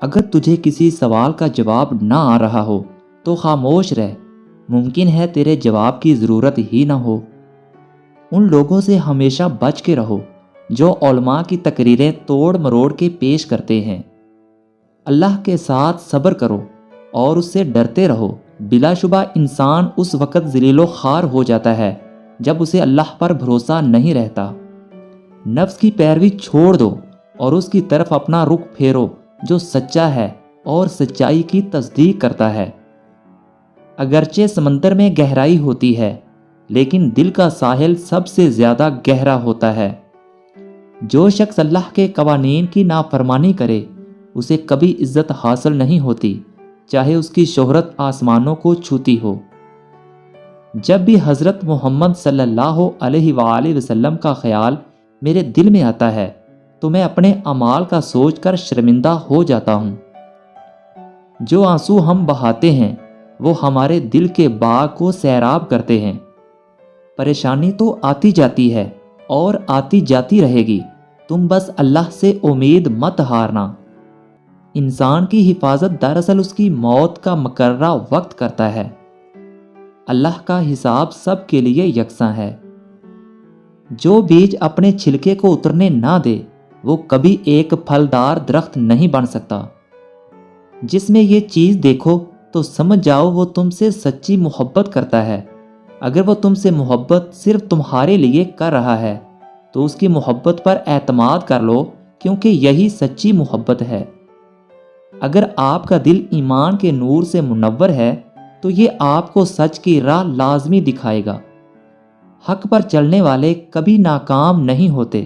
اگر تجھے کسی سوال کا جواب نہ آ رہا ہو تو خاموش رہ، ممکن ہے تیرے جواب کی ضرورت ہی نہ ہو۔ ان لوگوں سے ہمیشہ بچ کے رہو جو علماء کی تقریریں توڑ مروڑ کے پیش کرتے ہیں۔ اللہ کے ساتھ صبر کرو اور اس سے ڈرتے رہو۔ بلا شبہ انسان اس وقت ذلیل و خوار ہو جاتا ہے جب اسے اللہ پر بھروسہ نہیں رہتا۔ نفس کی پیروی چھوڑ دو اور اس کی طرف اپنا رخ پھیرو جو سچا ہے اور سچائی کی تصدیق کرتا ہے۔ اگرچہ سمندر میں گہرائی ہوتی ہے لیکن دل کا ساحل سب سے زیادہ گہرا ہوتا ہے۔ جو شخص اللہ کے قوانین کی نافرمانی کرے اسے کبھی عزت حاصل نہیں ہوتی، چاہے اس کی شہرت آسمانوں کو چھوتی ہو۔ جب بھی حضرت محمد صلی اللہ علیہ وآلہ وسلم کا خیال میرے دل میں آتا ہے تو میں اپنے اعمال کا سوچ کر شرمندہ ہو جاتا ہوں۔ جو آنسو ہم بہاتے ہیں وہ ہمارے دل کے باغ کو سیراب کرتے ہیں۔ پریشانی تو آتی جاتی ہے اور آتی جاتی رہے گی، تم بس اللہ سے امید مت ہارنا۔ انسان کی حفاظت دراصل اس کی موت کا مقررہ وقت کرتا ہے۔ اللہ کا حساب سب کے لیے یکساں ہے۔ جو بیج اپنے چھلکے کو اترنے نہ دے وہ کبھی ایک پھلدار درخت نہیں بن سکتا۔ جس میں یہ چیز دیکھو تو سمجھ جاؤ وہ تم سے سچی محبت کرتا ہے۔ اگر وہ تم سے محبت صرف تمہارے لیے کر رہا ہے تو اس کی محبت پر اعتماد کر لو، کیونکہ یہی سچی محبت ہے۔ اگر آپ کا دل ایمان کے نور سے منور ہے تو یہ آپ کو سچ کی راہ لازمی دکھائے گا۔ حق پر چلنے والے کبھی ناکام نہیں ہوتے۔